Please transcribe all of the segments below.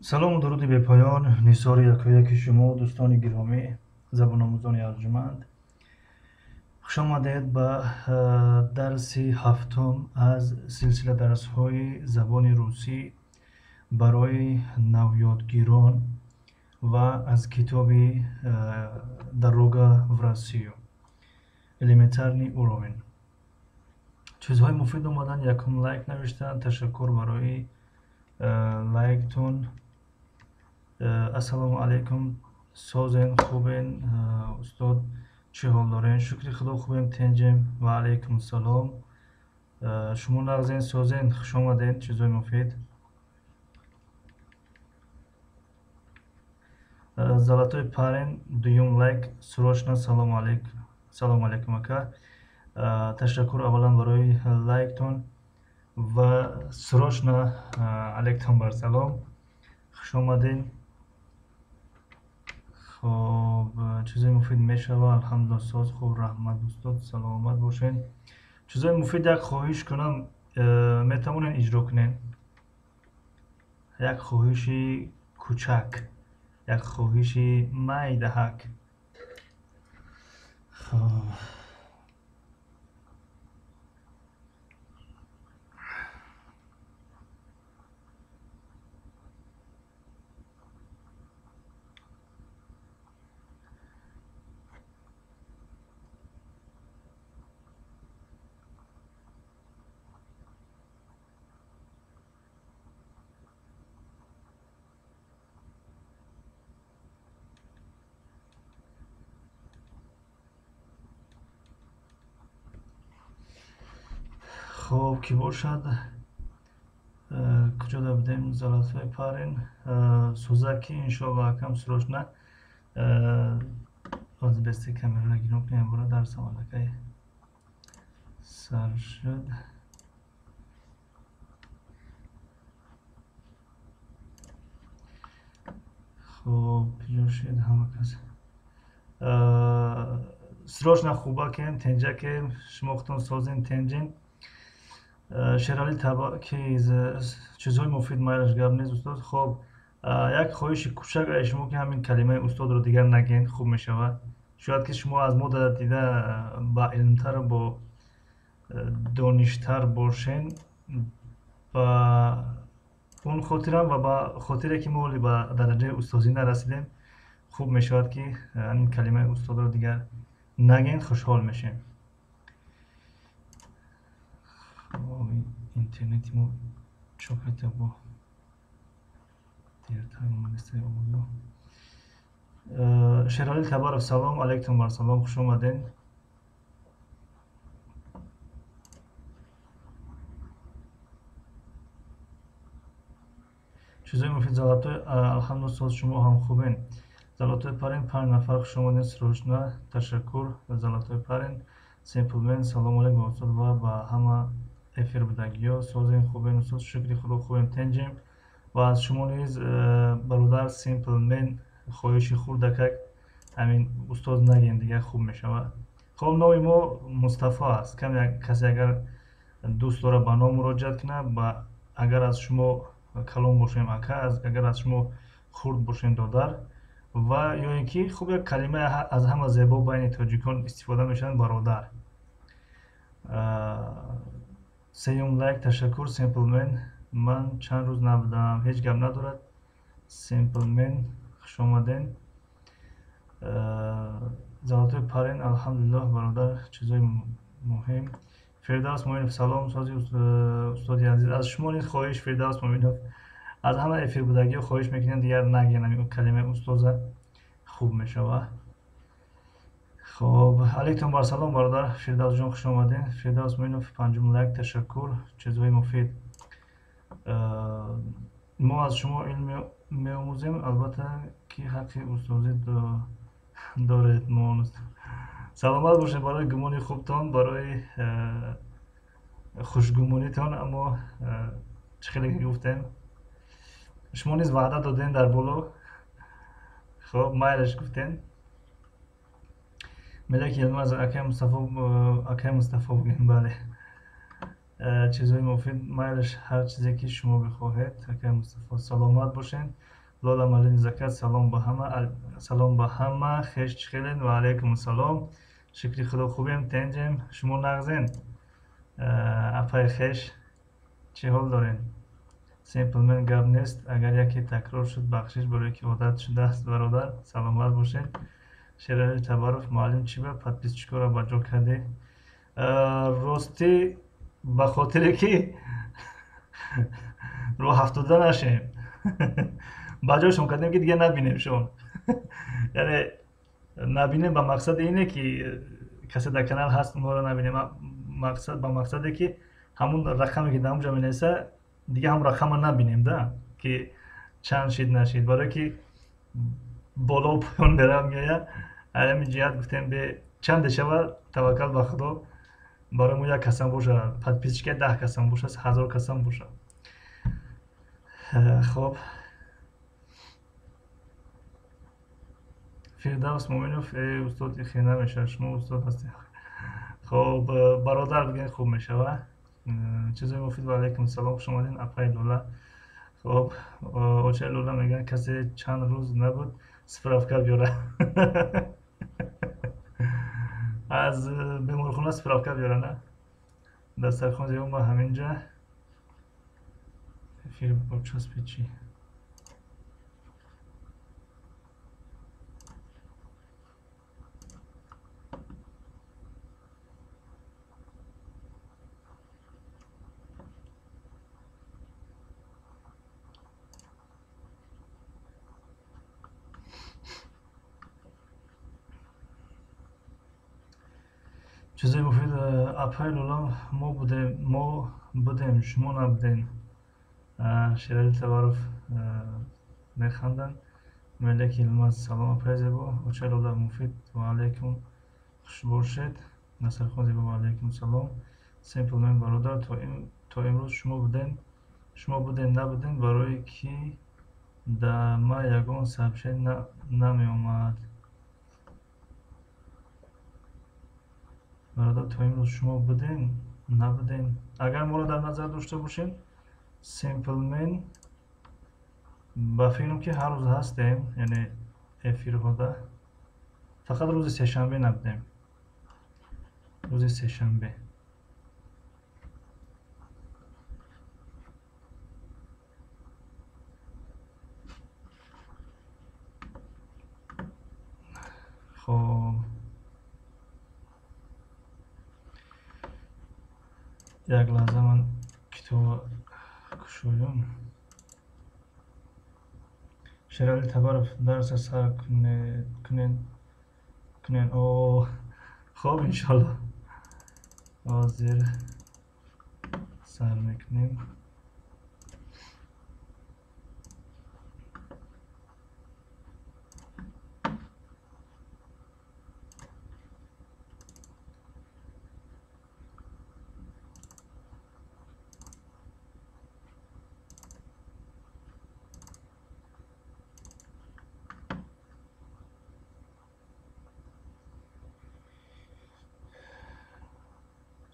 салому дуруди бепоён нисори якояки шумо дӯстони гиромӣ забономӯзони арҷуманд. хушомадед ба дарси ҳафтум аз силсила дарсҳои забони русӣ барои навёдгирон ва аз китоби дорога в Россию элементарный уровень. чизҳои муфид омадан. Якум лайк навиштан. Ташаккур барои лайктон. ассалому алайкум, созен, хубен, устод чӣ ҳол дорен? Шукри худо хубем, тенҷем. Ва алайкум салом. шумо нағзен, созен, хушомадед. чизҳои муфид. залатои парен дуюм лайк. Срочно салому алайкум. Салому алайкум ака. ташаккур аввалан барои лайктон ва срочно алайкум бар салом. хушомадед. خب چیزای مفید میشوه. الحمدلله ساز خوب. رحمت استاد سلامت باشین. چیزای مفید یک خواهش کنم میتونین اجرا کنین. یک خواهشی کوچک، یک خواهشی میدهک. خب خب کی باشد؟ کجا دابدیم؟ زلاتای پارین سوزاکی انشالله کم سروشنه از بسته کامera را گیرم کنیم. برای درس آمدکای سر شد. خب جوشید همه کس سروشنه خوبه کن تنجه که شماختون سازین تنجین شرالی تبا که چیزهای مفید مایلش گرم نیست استاد. خب یک خواهش کوچک از شما که همین کلمه استاد رو دیگر نگین خوب میشود. شاید که شما از ما دیده با علمتر با دانشتر باشین با اون خاطرم و با خاطره که ما با درجه استادی نرسیدیم خوب میشود که همین کلمه استاد رو دیگر نگین. خوشحال میشین. اینترنتی ما چوکیده با دیرتای مونسته اولو. شرالی تبارک سلام علیکم بر سلام. خوش آمدین. چیزای مفید زلاتای الحمدلله ساز شما هم خوبین. زلاتای پارین 5 نفر خوش آمدین. سروشنا تشکر. زلاتای پارین سیمپلمن سلام علیکم استاد و با همه افیر بدگی‌ها سازین خوبین استاد. شکری خدا خوبیم تنجیم. و از شما نیز برادر سیمپلمن خواهشی خورد که همین استاد نگین دیگه خوب میشود. خب نام ما مصطفی است. کسی اگر دوست داره به نام مراجعت کنه با اگر از شما کلام باشیم اکا، اگر از شما خورد باشیم دادر و یا اینکه خوب یک کلمه از همه زیبا بین تاجیکان استفاده میشن برادر. سیوم لایک تشکر سیمپلمن. من چند روز نبودم هیچ گپ ندارد. سیمپلمن خوش آمدین. زلاتای پارین الحمدلله برادر چیزای مهم. فردوس مومنوف سلام سازی استادی عزیز. از شما نیز خواهش فردوس مومنوف از همه افیر بودگی خواهش میکنین دیگر نگین همین کلمه استاد خوب میشود. خب علیکم بر سلام برادر فردوس جان خوش آمدین. فردوس مومنوف پنجم لایک تشکر. چیزهای مفید. ما از شما علم می‌آموزیم البته که حق استادی دارید. ما سلامت باشین برای گمانی خوبتان، برای خوشگمانیتان. اما چه خیلی گفتیم شما نیز وعده دادین در بالا. خب مایلش گفتین ملک یلماز اکای مصطفی بگیم. بله چیزهای مفید مایلش هر چیزی که شما بخواهید. اگر مصطفی سلامت باشین. لالا مالین زکات سلام به همه. سلام به همه. خیش چخیلین و علیکم السلام. شکری خدا خوبیم تنجیم شما نغزین. اپای خیش چه حال دارین؟ سیمپلمن گپ نیست. اگر یکی تکرار شد بخشش برای که عادت شده است برادر. سلامت باشین. شیرالی تبارف معلم چی به подписчикора چیکارا با جا کردی؟ راستی به خاطر که رو هفتاده نشیم بجاشون کردیم که دیگه نبینیم شون یعنی نبینیم به مقصد اینه که کسی در کانال هست ما رو نبینیم. مقصد به مقصده که همون رقمی که در اونجا مینویسه دیگه هم رقم رو نبینیم ده که چند شید نشید. برای که بالا و پایان برام میآید. همین جهت گفتیم به چند شود توکل به خدا. برای ما یک قسم باشه подписчик 10 قسم باشه 1000 قسم باشه. خب فردوس مومنوف استاد خیلی نمیشه شما استاد هستی. خب برادر دیگه خوب میشه. چیزای مفید و علیکم سلام شما دین اپای لولا. خب اوچه لولا میگن کسی چند روز نبود سپرافکا بیاره از بیمارخونه سپرافکا بیاره نه دسترخوان زیبا ما همینجا فیر با چسبی چی چیزای مفید اپای لولا ما بودیم شما نبودین. شیرالی تبارف میخندن. ملک علمت سلام اپای زیبا اوچه لولا مفید و علیکم خوش باشید. نصر خود زیبا و علیکم سلام. سیمپلمن برادر تا امروز شما بودین نبودین برای کی در ما یگان سبشه نمی آمد. برادر تا امروز شما بودین نبودین. اگر ما رو در نظر داشته باشین سیمپلمن با فکرم که هر روز هستیم یعنی افیرها ده فقط روز سه‌شنبه نبودیم. روز سه‌شنبه خب یک لحظه من کتاب کشویم. شیرالی تبارف درس سر کنین او خب انشالله حاضر سر میکنیم.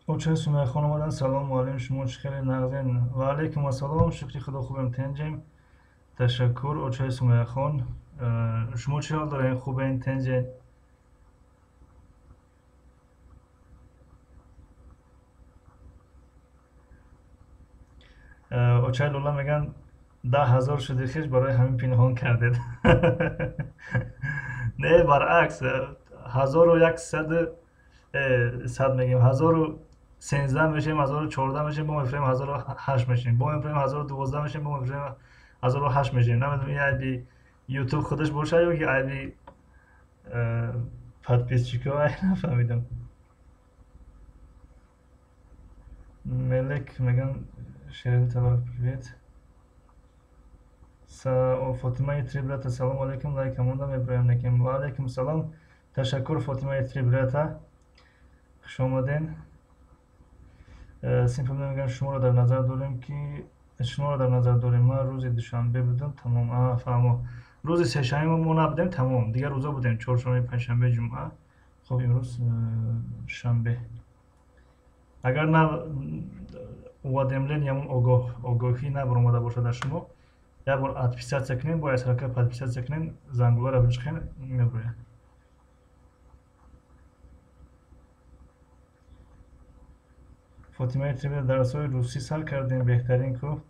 اوچه سمیه خانم آمدن سلام علیکم شما چخیلی نغزین و علیکم السلام شکری خدا خوبیم تنجیم تشکر اوچه سمیه خان شما چه حال دارین خوبه این تنجین اوچه لولا میگن 10,000 شدی خیش برای همین پینهان کردید نه برعکس 1100 صد میگیم 1013 میشیم 1014 میشیم با میفریم 1008 میشیم با میفریم 1012 میشیم با میفریم 1008 میشیم. نمیدونم این عیبی یوتیوب خودش باشه یا که عیبی подписчикова نفهمیدم. ملک میگن شیرین تبارک привет. فاطمه تریبلتا سلام علیکم لایک هموندم ابراهیم نکیم و علیکم سلام تشکر فاطمه تریبلتا خوش آمدین. سیمپل میگن شما رو در نظر داریم ما روز دوشنبه بودم تمام فهمو روز سه‌شنبه ما نبودیم تمام دیگه روزا بودیم چهارشنبه پنجشنبه جمعه. خب امروز شنبه اگر نه уводемление ямон огоҳӣ набаромада бошад дар шумо, як бор отписатсия кунед, бо ҳаракат подписатсия кунед, зангуларо бичӯхед, мебурад. фотимаи трибуна дарсҳои русӣ сар кардем, беҳтарин ку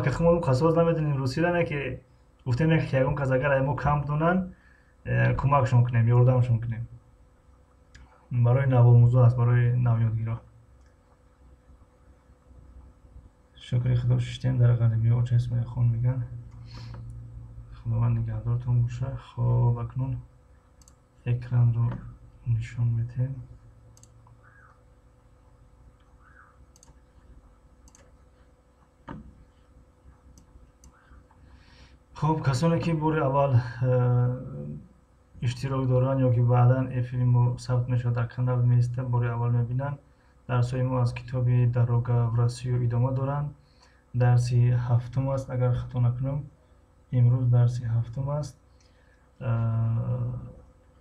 ки хумо қасос намедонем русида, ки гуфтем ки ягон кас агар мо кам донанд кӯмакшон кунем, ёрдамшон кунем. барои навомӯзо аст, барои навёдгиро. шукри худо шиштем дар ғалибиё очасмаи хон меган. худованд нигаҳдортон боша. хоб акнун экранро нишон медиҳем. хуб, касоне ки бори аввал иштирок доранд ё ки баъдан эфири мо сабт мешавад дар канал меистад, бори аввал мебинанд. дарсҳои мо аз китоби дарога в Россию идома доранд. дарси ҳафтум аст, агар хато накунам. имрӯз дарси ҳафтум аст.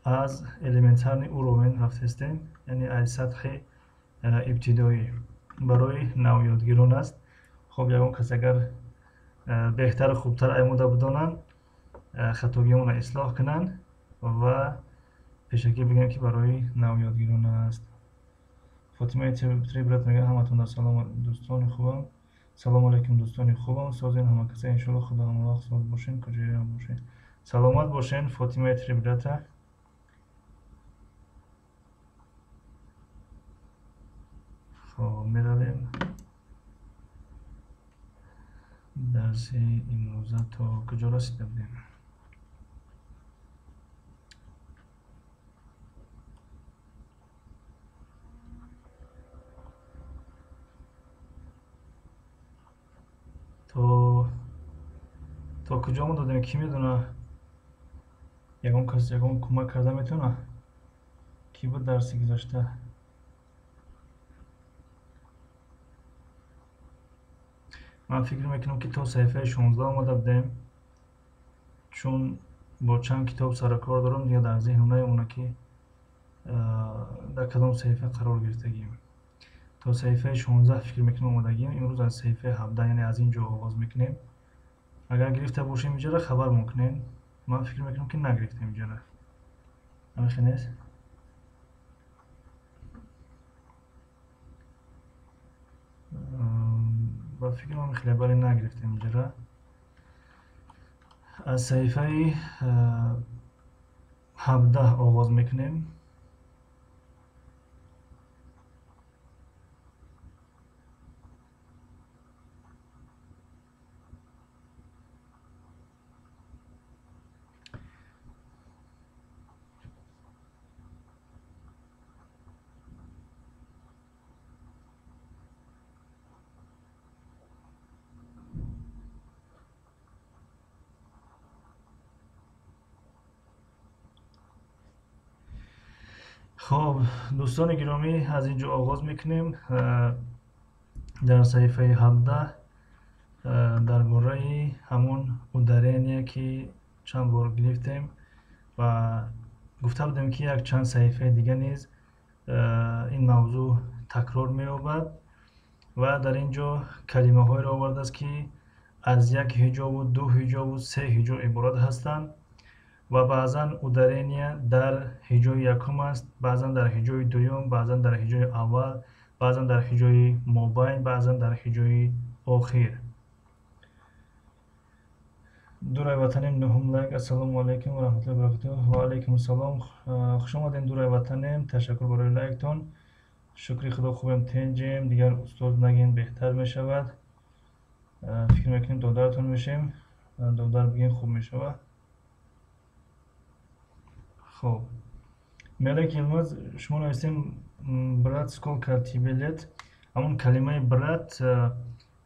аз элементарни уровень рафтестем, яъне аз сатҳи ибтидоӣ. барои навёдгирон аст. хуб, ягон кас агар беҳтару хубтар омода бидонанд, хатогиёнро ислоҳ кунанд ва пешакӣ бигӯям ки барои навёдгирон аст. фотимаи трибрат мегӯяд ҳаматон дар салом дӯстони хубам. салому алайкум дӯстони хубам. Созен ҳама каса иншоалло худо ҳамавақт соз бошен, куҷои ҳам бошен. саломат бошен. фотимаи трибрата. хоб, меравем. дарси имрӯза то куҷо расида будем? то куҷо мо додем? Ки медона? ягон кас ягон кӯмак карда метавона? Ки буд дарси гузашта? ман фикр мекунам ки то саҳифаи 16 омада будем, чун бо чанд китоб сарукор дорам, дига дар зеҳнам наомада ки дар кадом саҳифа қарор гирифтагием. то саҳифаи 16 фикр мекунам омадагием. имрӯз аз саҳифаи 17, яъне аз ин ҷо оғоз мекунем. агар гирифта бошем инҷара хабар мекунем. ман фикр мекунам ки нагирифтем инҷара. ҳамихи нест? ба фикрам хеле бали нагирифтем инҷара. аз саҳифаи 17 оғоз мекунем. хоб, дӯстони гиромӣ, аз ин ҷо оғоз мекунем. дар саҳифаи 17 дар бораи ҳамон ударение ки чанд бор гирифтем ва гуфта будем ки як чанд саҳифаи дига низ ин мавзӯъ такрор меёбад ва дар ин ҷо калимаҳоеро овардааст ки аз як ҳиҷобу ду ҳиҷобу се ҳиҷо иборат ҳастанд ва баъзан ударение дар ҳиҷои якум аст, баъзан дар ҳиҷои дуюм, баъзан дар ҳиҷои аввал, баъзан дар ҳиҷои мобайн, баъзан дар ҳиҷои охир. дурай ватанем нуҳум лайк. ассалому алайкум ва раҳматуллоҳи ва баракатуҳ. ва алайкум ассалом. хуш омадем дурай ватанем. ташаккур барои лайктон. шукри худо хубем тенҷем. дигар устоз нагин беҳтар мешавад. фикр мекунем додаратон мешем. додар бигем хуб мешавад. хоб, мелек илмаз шумо навистем брат сколка тебе лет. ҳамон калимаи брат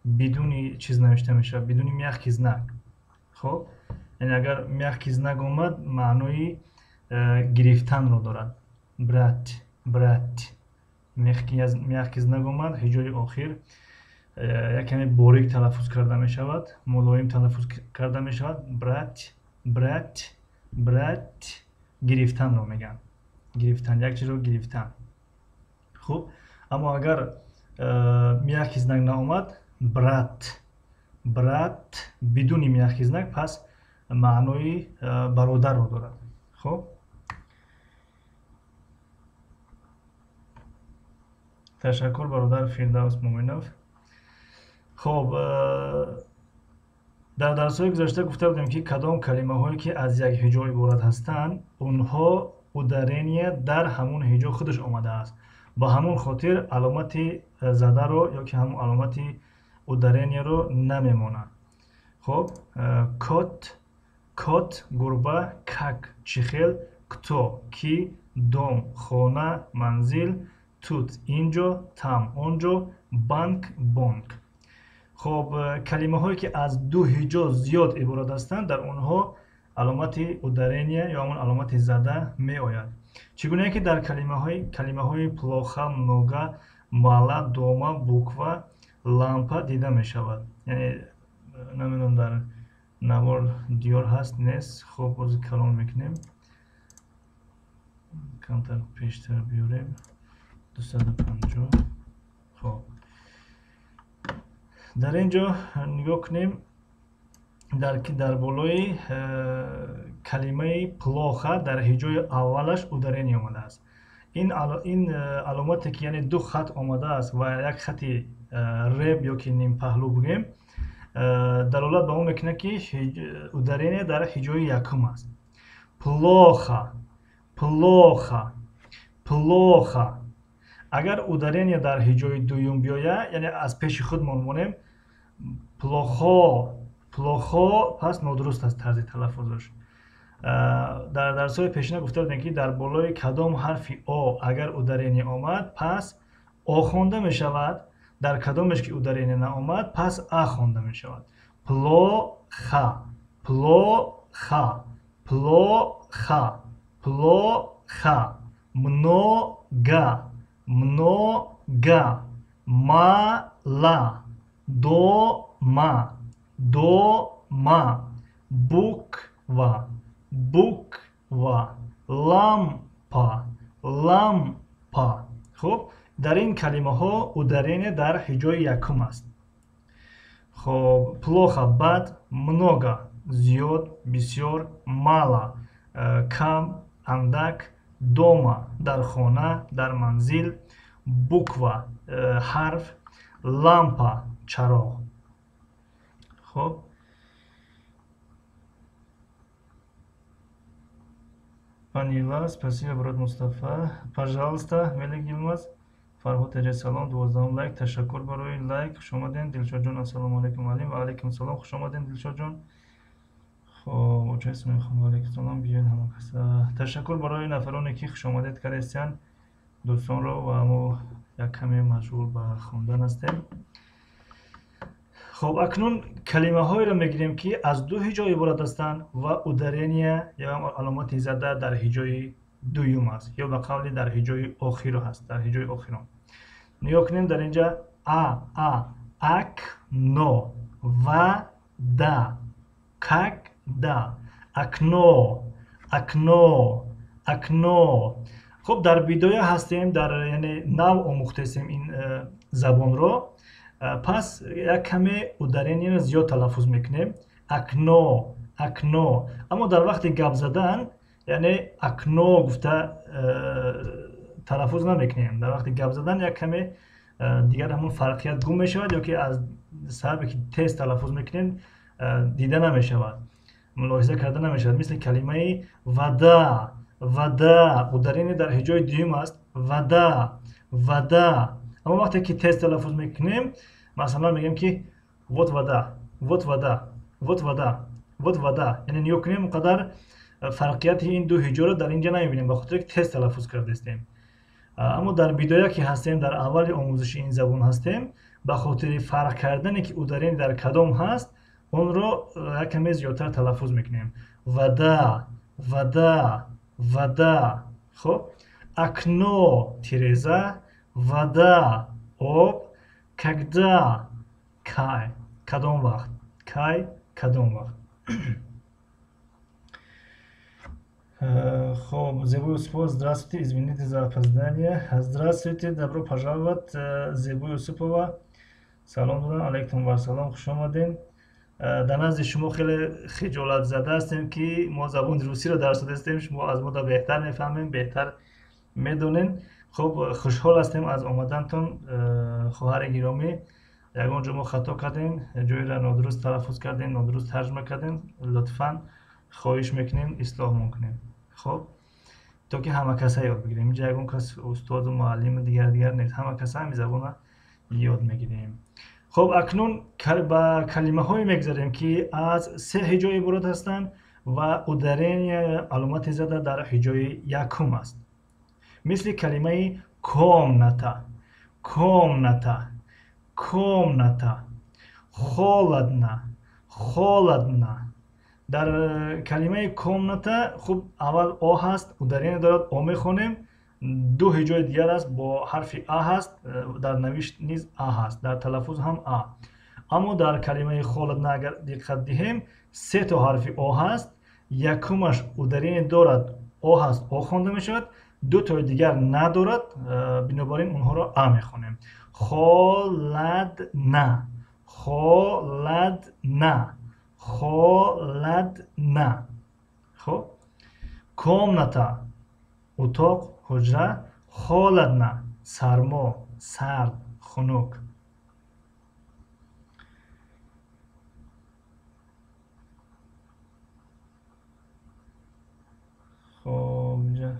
бидуни чиз навишта мешавад, бидуни мягкий знак. хоб, яъне агар мягкий знак омад, маънои гирифтанро дорад. брат, брат. мягкий знак омад, ҳиҷои охир якаме борик талаффуз карда мешавад, мулоим талаффуз карда мешавад. брат, брат, брат. гирифтанро меган. гирифтан, як чизро гирифтан. хуб, аммо агар мияхизнак наомад, брат. Брат бидуни мияхизнак, пас маънои бародарро дорад. хоб ташаккур бародар Фирдавс Муъминов. хоб дар дарсҳои гузашта гуфта будем ки кадом калимаҳое ки аз як ҳиҷо иборат ҳастанд, онҳо ударение дар ҳамун ҳиҷо худаш омадааст. ба ҳамун хотир аломати задаро ё ки ҳамун аломати ударениеро намемонад. хоб кот, кот гурба, как чихел, кто ки, дом хона, манзил, тут инҷо, там онҷо, банк бонк. хоб калимаҳое ки аз ду ҳиҷо зиёд иборат ҳастанд, дар онҳо аломати ударение ё ҳамон аломати зада меояд. чӣ гунае ки дар калимаҳои плоха, нога, мала, дома, буква, лампа дида мешавад. яъне намедонам дар навор диёр ҳаст нест. хоб бози калон мекунем, камтар пештар биёрем, 250. хоб дар ин ҷо нигоҳ кунем, дар болои калимаи плоха дар ҳиҷои аввалаш ударение омадааст. ин аломате ки яъне ду хат омадааст ва як хати реб ё ки нимпаҳлӯ бигем, далолат ба он мекунад ки ударение дар ҳиҷои якум аст. плоха, плоха, плоха. агар ударение дар ҳиҷои дуюм биёяд, яъне аз пеши худ монем плохо, плохо, пас нодуруст аст тарзи талаффузш. дар дарсҳои пешина гуфта будем ки дар болои кадом ҳарфи о агар ударение омад, пас о хонда мешавад. дар кадомеш ки ударение наомад, пас а хонда мешавад. плоха, плоха, плоха, плоха. много, много, мала, дома, дома, буква, буква, лампа, лампа. хуб дар ин калимаҳо ударение дар ҳиҷои якум аст. хоб плохо бад, много зиёд, бисёр, мало кам, андак, дома дар хона, дар манзил, буква ҳарф, лампа чароғ. хоб Панила, спасибо, брат Мустафа. Пожалуйста, Мелик Йилмаз, Фарҳод Эҷай салом, 12 лайк. Ташаккур барои лайк. Хуш омадед. Дилшод ҷон, ассалому алайкум алим. Ва алайкум салом. Хуш омадед Дилшод ҷон. хоб участ мехоҳам. Ва алайкум салом. Биёед ҳама каса. Ташаккур барои нафароне ки хуш омадед кардестанд. дӯстонро ва мо як каме машғул ба хондан ҳастем. хоб акнун калимаҳоеро мегирем ки аз ду ҳиҷо иборат ҳастанд ва ударение ё аломати зада дар ҳиҷои дуюм аст ё ба қавли дар ҳиҷои охиро ҳаст, дар ҳиҷои охирон. нигоҳ кунем дар инҷа ак, но, ва, да, как, да, акно, акно, акно. хуб дар бидоя ҳастем, дар яъне нав омӯхтаистем ин забонро. пас як каме ударениеро зиёд талаффуз мекунем. акно, акно. аммо дар вақти гап задан яъне акно гуфта талаффуз намекунем. дар вақти гап задан як каме дигар ҳамон фарқият гум мешавад ё ки аз сабабе ки тез талаффуз мекунем дида намешавад, мулоҳиза карда намешавад. мисли калимаи вада, вада ударение дар ҳиҷои дуюм аст. вада, вада. аммо вақте ки тез талаффуз мекунем, масалан мегӯем ки вот вода, вот вода, вот вода, вот вода. яъне нигоҳ кунем он қадар фарқияти ин ду ҳиҷоро дар инҷа намебинем, ба хотире ки тез талаффуз кардаистем. аммо дар бидоя ки ҳастем, дар аввали омӯзиши ин забон ҳастем, ба хотири фарқ кардане ки ударение дар кадом ҳаст, онро як каме зиёдтар талаффуз мекунем. вада, вада, вада. хуб акно тиреза, вода об, когда кай кадом вақт, кай кадом вақт. Хоб, Зебу Юсупова, здравствуйте, извините за опоздание. Здравствуйте, добро пожаловать, Зебу Юсупова. Салом додам, алейкум ва салом, хуш омадин. дар назди шумо хеле хиҷолат зада ҳастем, ки мо забони русиро дарс додастем, шумо аз мода беҳтар мефаҳмем, беҳтар медонем. Хуб, хушҳол ҳастем аз омадантон, хоҳари гиромӣ. Ягон ҷо мо хато кардем, ҷоеро нодуруст талаффуз кардем, нодуруст тарҷима кардем. Лутфан хоҳиш мекунем ислоҳ мекунем. Хуб, то ки ҳама каса ёд бигирем. Инҷа ягон кас устоду муаллиму дигар нест. Ҳама каса ҳамин забона ёд мегирем. خب اکنون با کلمه های میگذاریم که از سه هجای عبارت هستند و ادرین علامت زده در هجای یکم است. مثل کلمه کامنتا، کامنتا، کامنتا، خالدنا، خالدنا. در کلمه کامنتا خب اول آ هست، ادرین دارد، آ میخونیم. دو هجای دیگر است با حرف آ هست، در نوشت نیز آ هست، در تلفظ هم آ. اما در کلمه خالدنا اگر دقت دهیم سه تا حرف آ هست، یکمش ادرین دارد، آ هست، آ خوانده می شود. دو تا دیگر ندارد، بنابراین اونها را آ میخوانیم. خالدنا، خالدنا، خالدنا. خب комната اتاق، حجره. холодно سرما، سرد، خنک. خب اینجا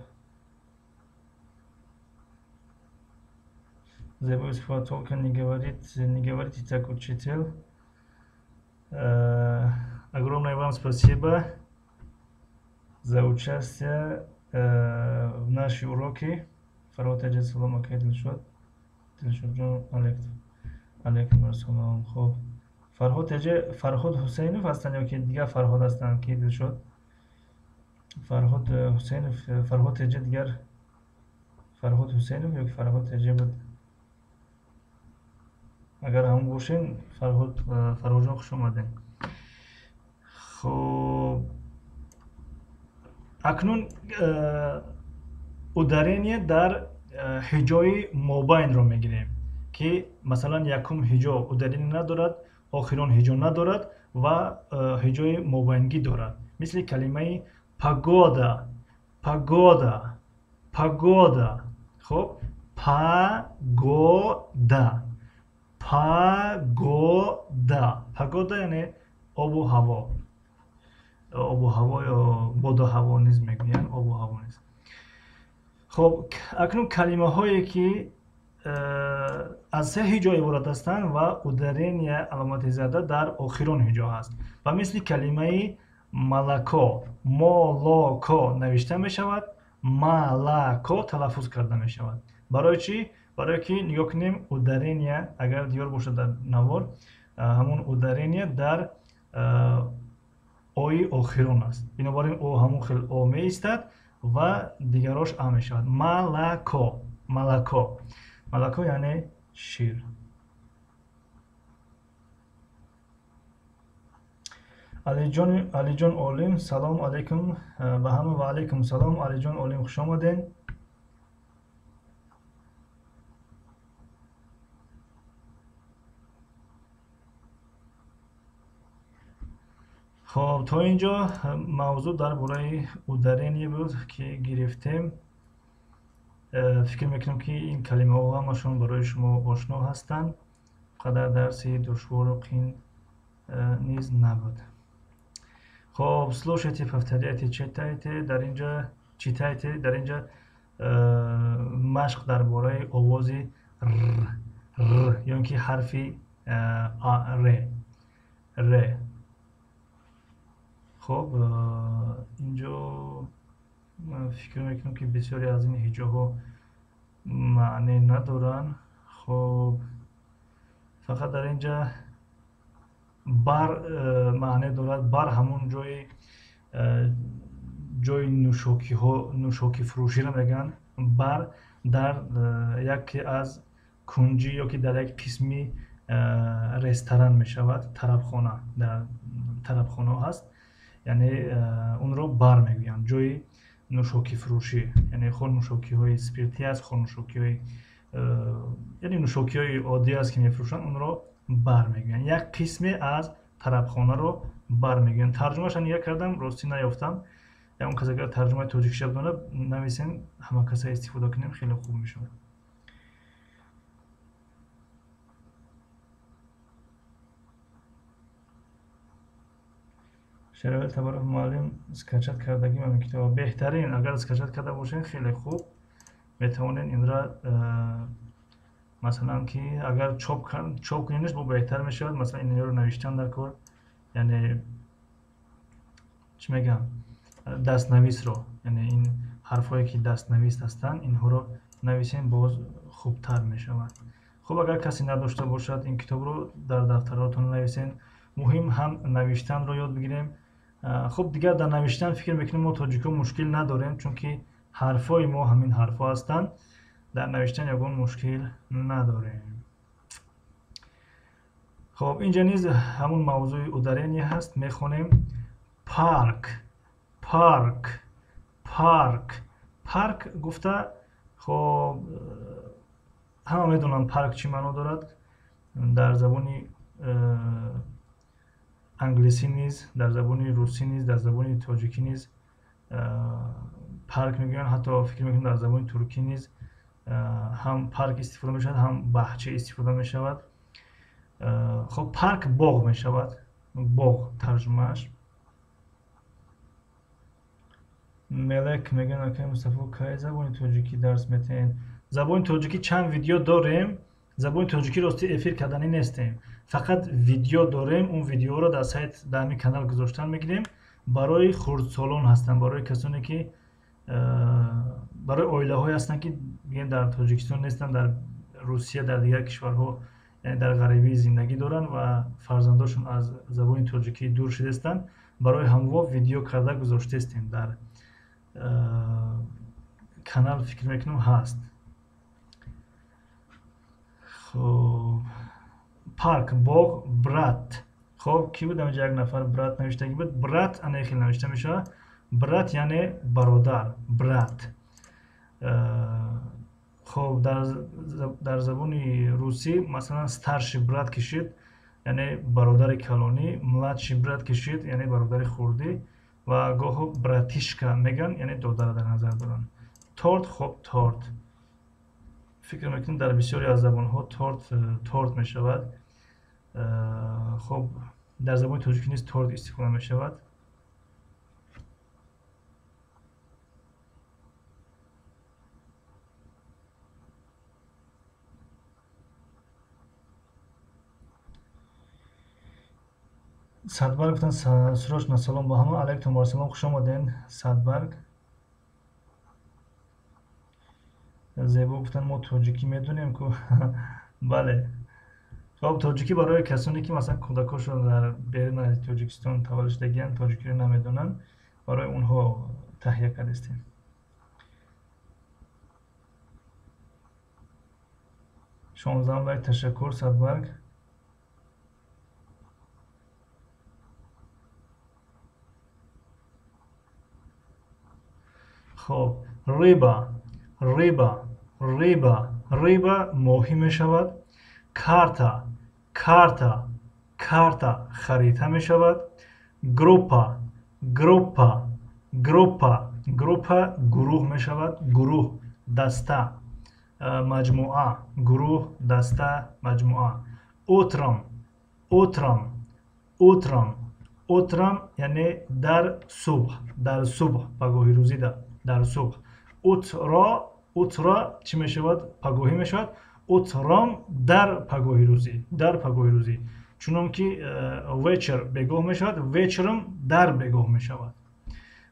Зебу Юсупова, только не говорите так, учитель. Огромное вам спасибо за участие в наши уроки. Фарход Эҷе салом акай Дилшод. Дилшод ҷон, алейкум ассалом. Хуб. Фарход Эҷе, Фарход Ҳусейнов ҳастанд ё ки дигар Фарход ҳастанд ки Дилшод? Фарход Ҳусейнов, Фарход Эҷе дигар Фарход Ҳусейнов ё ки Фарход Эҷе буд? Агар ҳамон бошен, Фарҳодҷон хуш омадем. Хуб, акнун ударение дар ҳиҷои мобайнро мегирем, ки масалан якум ҳиҷо ударение надорад, охирон ҳиҷо надорад ва ҳиҷои мобайнгӣ дорад. Мисли калимаи пагода, пагода, пагода. Хуб, пагода, пагода. Пагода яъне обу ҳаво. Обу ҳаво ё боду ҳаво низ мегӯянд, обу ҳаво низ. خب اکنون کلمه هایی که از سه هجا عبارت هستند و ادرین یا علامت زده در آخرون هجا هست و مثل کلمه ملکا، مالاکا نوشته می شود، ملکا تلفظ کرده می شود. برای چی؟ برای که نگاه کنیم ادرین یا اگر دیار باشد در نوار، همون ادرین یا در آی آخرون است. بنابراین او همون خیلی آ می ایستد و دیگراش آ می شود. ملکا، ملکا، ملکا یعنی شیر. علی جان عالم سلام علیکم به همه و علیکم سلام. علی جان عالم خوش آمدین. خب تا اینجا موضوع درباره ادرینی بود که گرفتیم. فکر میکنم که این کلمه ها همشون برای شما آشنا هستند. قدر درسی دشوار و قین نیز نبود. خب слушайте, повторяйте, читайте. در اینجا مشق درباره آوازی ر یا اینکه حرفی ر. خب اینجا فکر میکنم که بسیاری از این هجاها معنی ندارن. خب فقط در اینجا بر معنی دارد. بر همون جای نوشاکی فروشی را میگن. بر در یکی از کنجی یا که در یک قسمی رستوران میشود. طربخانه، در طربخانه هست، یعنی اون رو بار میگویند. جای нӯшокӣ фурӯшӣ, яъне хо нӯшокиҳои спиртӣ аст, хо нӯшокиҳои яъне нӯшокиҳои оддӣ аст, ки мефурӯшанд, онро бармегӯянд. Як қисме аз тарабхонаро бармегӯянд. Тарҷумаашро нигоҳ кардам, ростӣ наёфтам. Ягон кас агар тарҷумаи тоҷикиша бидонад, нависен, ҳама каса истифода кунем, хеле хуб мешавад. шароит табаррук муаллим скачат кардагим ҳамин китобро. Беҳтарин, агар скачат карда бошед, хеле хуб метавонед инро масалан ки агар чоп кунедш, бо беҳтар мешавад. Масалан инро навиштан дар кор, яъне чӣ мегӯям, дастнависро, яъне ин ҳарфҳое ки дастнавис ҳастанд, инҳоро нависем, боз хубтар мешавад. Хуб, агар касе надошта бошад ин китобро, дар дафтарҳоятон нависен. Муҳим ҳам навиштанро ёд бигирем. Хуб, дигар дар навиштан фикр мекунем мо тоҷико мушкил надорем, чунки ҳарфҳои мо ҳамин ҳарфҳо ҳастанд. Дар навиштан ягон мушкил надорем. хуб, инҷа низ ҳамун мавзӯи ударение ҳаст. мехонем парк, парк, парк. Парк гуфта, хоб ҳама медонанд парк чӣ маъно дорад. Дар забони англисӣ низ, дар забони русӣ низ, дар забони тоҷикӣ низ парк мегӯянд. Ҳатто фикр мекунам дар забони туркӣ низ ҳам парк истифода мешавад, ҳам баҳча истифода мешавад. хоб, парк боғ мешавад. Боғ тарҷумааш. мелек мегӯянд акаи Мустафо кай забони тоҷикӣ дарс метаҳед? Забони тоҷикӣ чанд видео дорем. Забони тоҷикӣ рости эфир карданӣ нестем. Фақат видео дорем. Он видеоро дар сайт, дар ҳамин канал гузоштан мегирем. Барои хурдсолон ҳастанд, барои касоне ки барои оилаҳое ҳастанд, ки дар Тоҷикистон нестанд, дар Русия, дар дигар кишварҳо, яъне дар ғарибӣ зиндагӣ доранд ва фарзандошон аз забони тоҷикӣ дур шудастанд. Барои ҳамво видео карда гузоштастем. Дар канал фикр мекунам ҳаст. хоб, парк, боғ, брат. хоб, ки буд амҷа як нафар брат навиштагӣ буд. Брат ана хел навишта мешавад. Брат яъне бародар, брат. хоб, дар забони русӣ масалан старший брат кишид, яъне бародари калонӣ, младший брат кишид, яъне бародари хурдӣ, ва гоҳо братишка мегӯянд, яъне додарро дар назар доранд. Торт, хоб, торт. фикр мекунам дар бисёре аз забонҳо торт мешавад. хоб, дар забони тоҷикӣ низ торт истифода мешавад. Садбарг гуфтанд суроҷ салом ба ҳама. Алайкум вассалом, хуш омаден Садбарг. зебо гуфтанд мо тоҷикӣ медонем ку. бале. хоб, тоҷикӣ барои касоне ки масалан кӯдакошон дар беруни Тоҷикистон таваллуд шудагиянд, тоҷикиро намедонанд, барои онҳо таҳия кардастем. 16 лайк, ташаккур Садбарг. хоб, риба, риба, риба, риба моҳӣ мешавад. карта, карта, карта харита мешавад. группа, группа, группа, группа гурӯҳ мешавад. гурӯҳ, даста, маҷмуа, гурӯҳ, даста, маҷмуа. утром, утром, утром, утром яъне дар субҳ, дар субҳ, пагоҳи рӯзӣ дар субҳ. утро чӣ мешавад? Пагоҳӣ мешавад. утром дар пагоҳи рӯзӣ, дар пагоҳи рӯзӣ. чунон ки вечер бегоҳ мешавад, вечером дар бегоҳ мешавад.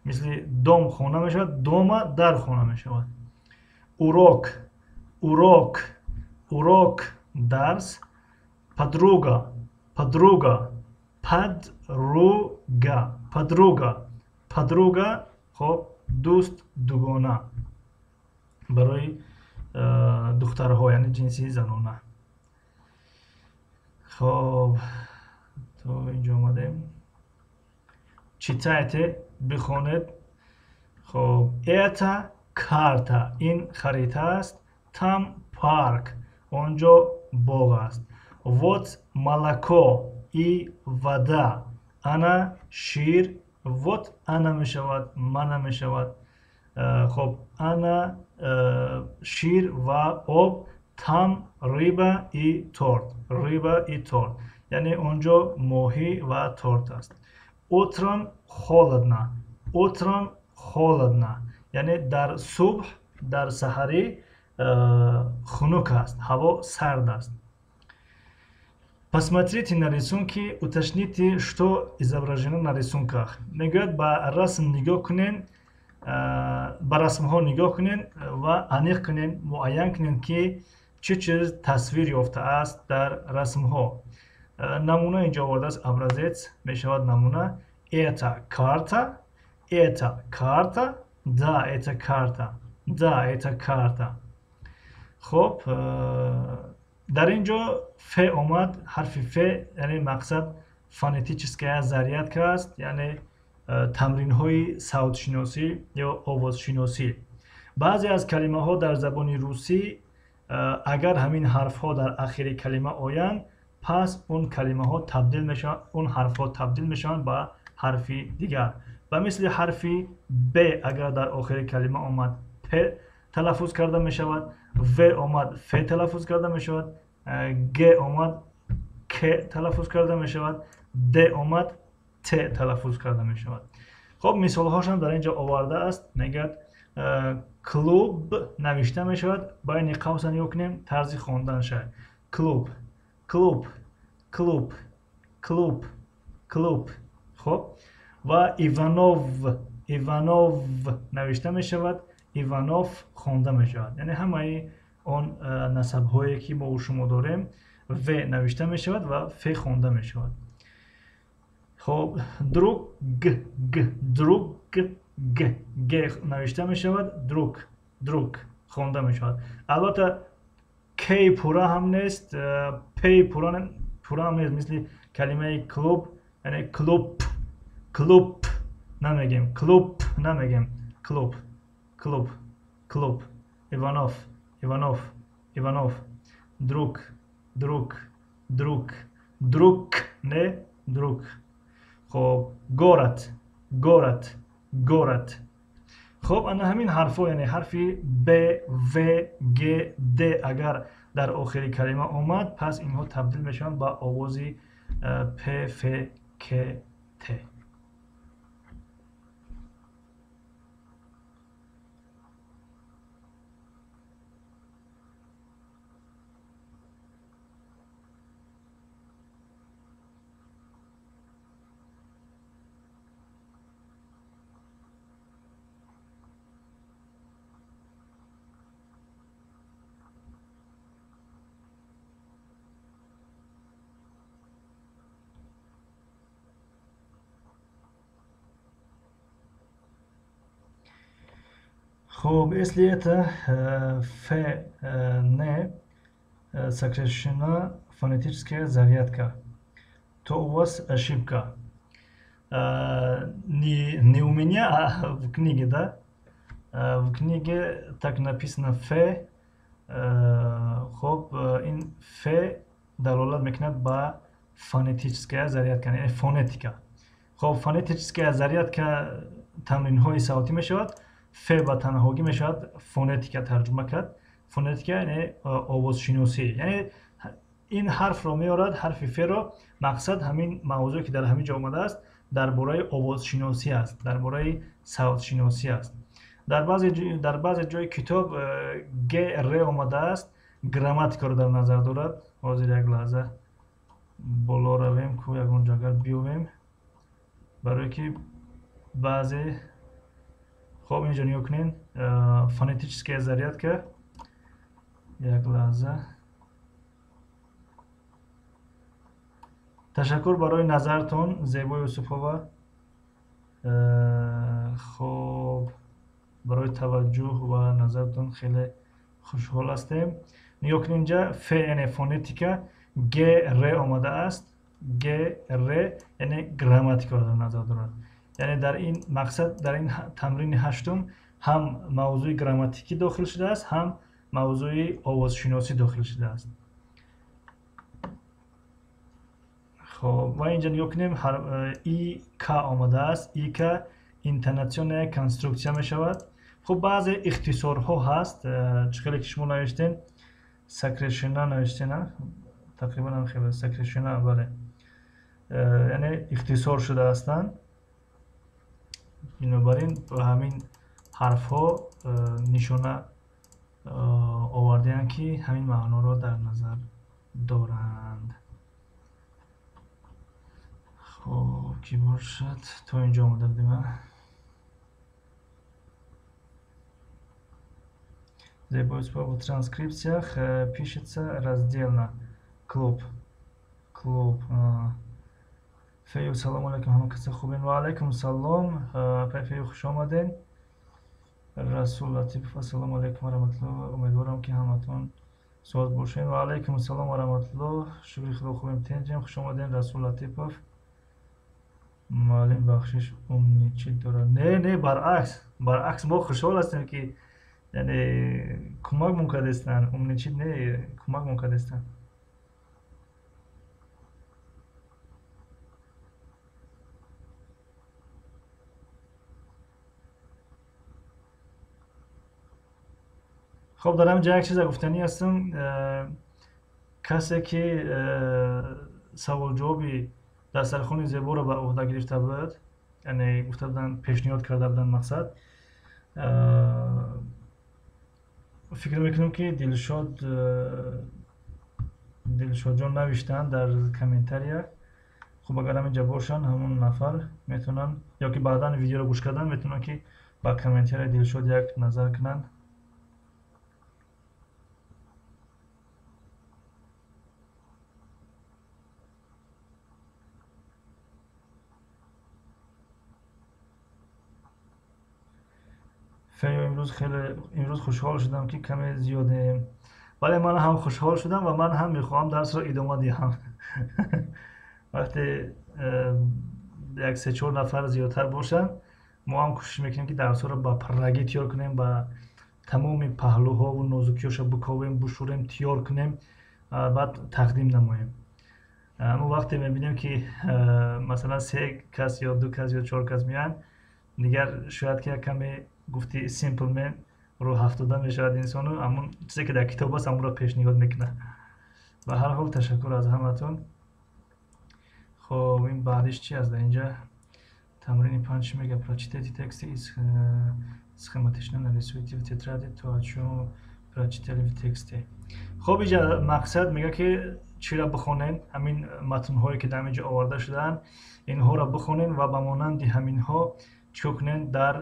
мисли дом хона мешавад, дома дар хона мешавад. урок, урок, урок дарс. подруга, подруга, падруга, подруга, подруга. хоб, дӯст, дугона барои духтарҳо, яъне ҷинси занона. хоб, то инҷо омадем. читайте, бихонед. خب это карта این خریطه است. там парк اونجا باغ است. вот молоко и вода ana شیر. вот ana میشود mana میشود. خب ana شیر و آب. там рыба и торт рыба и торт یعنی اونجا ماهی و تورت است. утром холодно утром холодно یعنی در صبح در سحری خنک است هوا سرد است. Посмотрите на рисунки, уточните, что изображено на рисунках. Мегӯяд ба расм нигоҳ кунед, ба расмҳо нигоҳ кунед ва аниқ кунед, муайян кунед ки чӣ чиз тасвир ёфтааст дар расмҳо. намуна инҷо овардааст. образец мешавад намуна. это карта да это карта да это карта. хоб дар ин ҷо фе омад. ҳарфи фе яъне мақсад фонетическая зарядка аст, яъне тамринҳои савтшиносӣ ё овозшиносӣ. баъзе аз калимаҳо дар забони русӣ агар ҳамин ҳарфҳо дар ахири калима оянд, пас он калимаҳо табдил мешаванд, он ҳарфҳо табдил мешаванд ба ҳарфи дигар. ба мисли ҳарфи б агар дар охири калима омад, п талаффуз карда мешавад. в омад, ф талаффуз карда мешавад. г омад, к талаффуз карда мешавад. д омад, т талаффуз карда мешавад. хоб мисолҳошам дар ин ҷо овардааст. мегӯяд клуб навишта мешавад. байни қавса нигоҳ кунем тарзи хонданша. клуб клуб клуб клуб клуб. хоб ва иванов иванов навишта мешавад. иванов хонда мешавад. яъне ҳамаи он насабҳое ки мо шумо дорем в навишта мешавад ва ф хонда мешавад. хоб друг г друг г г навишта мешавад. друг друг хонда мешавад. албатта кей пура ҳам нест, пей пура ҳам нест. мисли калимаи клуб, яъне клуб клуб намегем, клуб намегем. клуб клуб клуб. иванов иванов иванов. друг друг друг друг не друг. хоб город город город. хоб ана ҳамин ҳарфҳо, яъне ҳарфи б в г д агар дар охири калима омад, пас инҳо табдил мешаванд ба овози п ф к т. Хоб, если это ф не сокращена фонетическая зарядка, то у вас ошибка. Не у меня, а в книге, да? В книге так написано ф. хоб ин ф далолат мекунад ба фонетическая зарядка, яъне фонетика. хоб фонетическая зарядка тамринҳои савтӣ мешавад. ф ба танҳогӣ мешавад фонетика тарҷума кард. фонетика яъне овозшиносӣ, яъне ин ҳарфро меорад, ҳарфи феро. мақсад ҳамин мавзӯе ки дар ҳамин ҷо омадааст дар бораи овозшиносӣ аст, дар бораи савтшиносӣ аст. дар баъзе ҷои китоб г р омадааст, грамматикаро дар назар дорад. ҳозир як лаҳза боло равем, ку ягон ҷагар биёвем, барое ки баъзе. хоб инҷо нигоҳ кунед, фонетическая зарядка. як лаҳза. ташаккур барои назартон, Зебо Юсуфова. хоб барои таваҷҷӯҳ ва назартон хеле хушҳол ҳастем. нигоҳ кунед инҷа ф яъне фонетика, г р омадааст. г р яъне грамматикаро дар назар дорад. یعنی در این مقصد در این تمرین هشتم هم موضوع گراماتیکی داخل شده است، هم موضوع آوازشناسی داخل شده است. خب و اینجا نگاه کنیم ای کا آمده است. ای کا اینتوناسیون کنسترکسیون می شود. خب بعضی اختصارها هست. چقدر که شما نوشتین سکرشنا نوشتین، تقریبا هم خیلی سکرشنا، بله، یعنی اختصار شده هستند. بنابراین با همین حرف ها نشانه آورده‌اند که همین معنا را در نظر دارند. خب کی باشد تا اینجا آمده بودیم. Здесь по транскрипциях пишется раздельно клуб. Фею салом алейкум, ҳама каса хубин? Ва алейкум салом. Фею хуш омадин. Расул Латипов, ассалому алейкум ва рахматуллоҳ. Умедворам ки ҳаматон соз бошед. Ва алейкум салом ва рахматуллоҳ. Шукри худо хубин тинҷем. Хуш омадин Расул Латипов. Муаллим бахшиш умничид дорад. Не, баръакс мо хушҳол ҳастем ки яъне кӯмакмон кардестанд. Умничид не, кӯмакмон кардестанд. خب در همینجا یک چیز گفتنی هستم. کسی که سوال جوابی دسترخوان زیبا رو به عهده گرفته بود، یعنی گفته بودن پیشنهاد کرده بودن مقصد، فکر میکنم که دلشاد جان نوشتن در کامنتاریا. خب اگر همینجا باشن همون نفر میتونن، یا که بعدا ویدیو رو گوش کردن میتونن که با کامنتاریا دلشاد یک نظر کنن. امروز خوشحال شدم که کمی زیاده. ولی من هم خوشحال شدم و من هم میخواهم درس را ادامه دهم. وقتی یک 3-4 نفر زیادتر باشن ما هم کوشش میکنیم که درس را با پررگی تیار کنیم، با تمام پهلوها و نازکیاش بکاویم، بشوریم، تیار کنیم، بعد تقدیم نماییم. اما وقتی میبینیم که مثلا 3 کس یا 2 کس یا 4 کس میان، دیگر شاید که کمی گفتی سیمپلمن رو 70 میشود انسانو، همون چیزی که در کتاب است همون را پیشنهاد میکنه. به هر حال تشکر از همتون. خب این بعدش چی است؟ اینجا تمرین 5 میگه прочитайте тексты из схематично нарисуйте в тетради то, о чем прочитали в тексте. خب اینجا مقصد میگه که چی را بخونین، همین متن‌هایی که در اینجا آورده شدن اینها را بخونین و به مانند همینها چوکنین در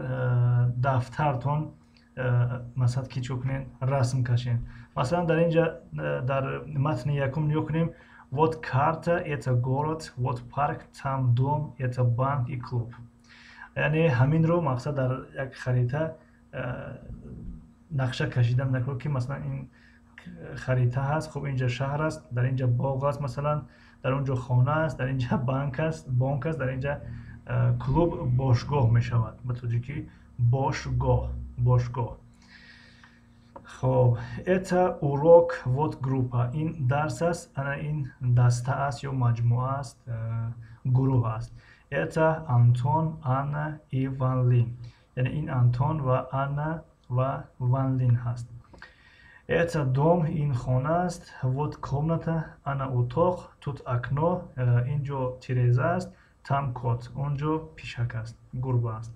دفترتون، مثلا که چوکنین رسم کشین. مثلا در اینجا در متن یکم نگاه کنیم вот карта это город, вот парк там дом, это банк и клуб. یعنی همین رو مقصد در یک خریطه نقشه کشیدن نکنه که مثلا این خریطه هست، خب اینجا شهر است، در اینجا باغ است، مثلا در اونجا خانه است، در اینجا بانک است، در اینجا کلوب باشگاه می شود. بطوری که باشگاه. خب это урок, вот группа. این درس است، این دسته است یا مجموعه است، گروه است. это Антон, Анна и Ван Лин. یعنی این انتون و آنا و وان لین هست. это дом, این خانه است. вот комната, она اتاق. тут окно, اینجا تیرزه است. там кот, اونجا پیشک است، گربه است.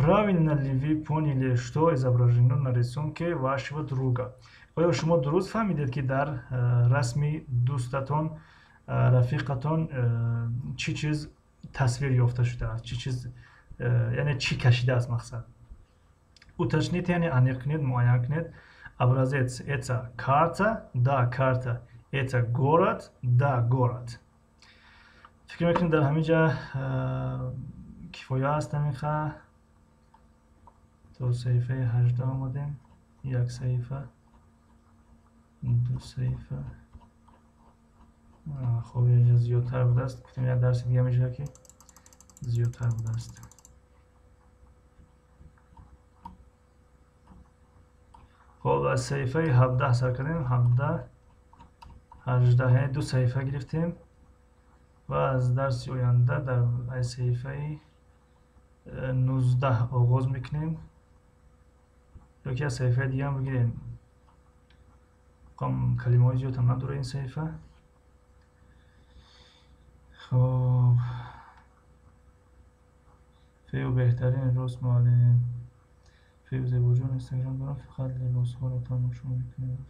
Правильно ли вы поняли, что изображено на рисунке вашего друга? آیا شما درست فهمیدید که در رسم دوستتون، رفیقتون چی چیز تصویر یافته شده است؟ چی چیز یعنی چی کشیده است مقصد؟ уточните یعنی عمیق کنید، معین کنید. образец это карта, да, карта. это город, да, город. فکر میکنید در همینجا کفایه است همین تا صحیفه 18 آمدیم. یک صحیفه، 2 صحیفه. خب اینجا زیادتر بوده است، گفتیم یک درس دیگه میشه که زیادتر بوده است. خب از صحیفه 17 سر کردیم. 17 18 دو صحیفه گرفتیم و از درس آینده در صحیفه 19 آغاز میکنیم. یکی از صحیفه دیگه هم بگیریم. کلمه های زیاد هم نداره این صحیفه. خب فیو بهترین راست معلم فیو زیباجان اینستاگرام دارم، فقط لباس ها رو تماشا میکنیم.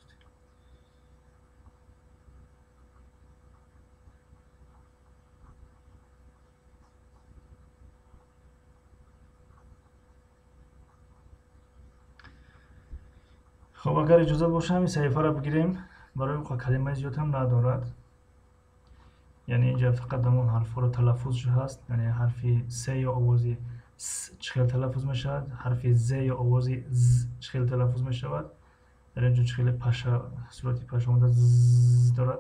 خب اگر اجازه باشه همین صحیفه رو بگیریم. برای کلمه زیاد هم ندارد، یعنی اینجا فقط همون حرف رو تلفظ هست. یعنی حرفی س یا آوازی س چخیل تلفظ می شود، حرفی ز یا آوازی ز چخیل تلفظ می شود. در اینجا چخیل پاشا صورتی پاشا مونده ز دارد.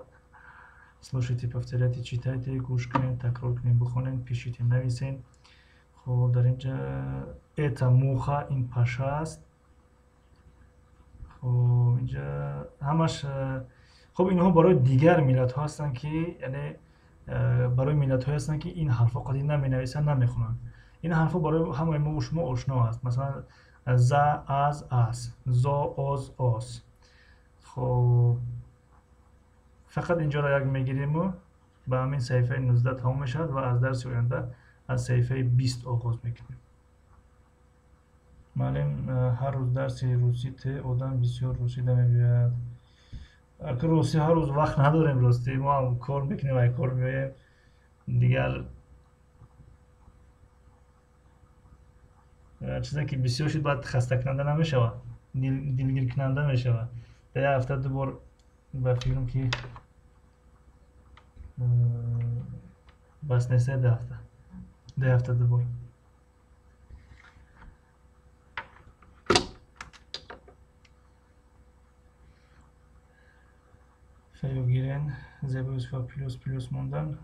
слушайте, повторяйте, читайте, گوش کنین، تکرار کنین، بخونین، پیشیتین، نویسین. خب در اینجا это муха این پاشا است. خب اینجا همش خب اینها برای دیگر ملت ها هستند که یعنی برای ملت ها هستند که این حرفا قدی نمی نویسن نمی خونن. این حرفا برای همه ما و شما آشنا است. مثلا ز از زا آز. خب فقط اینجا را یک میگیریم و به همین صحیفه 19 تمام میشد و از درس آینده از صحیفه 20 آغاز میکنیم. معلم هر روز درس روسی ته آدم بسیار روسی نمی‌بیاید. اگر روسی هر روز وقت نداریم، راستی ما هم کار میکنیم و کار میاییم دیگر چیزی که بسیار شد باید خسته کننده نمیشود، دلگیر کننده میشود. در هفته دو بار به فکرم که بس نیست. ده هفته دو بار فیو گیرین زبوز و پلوس موندن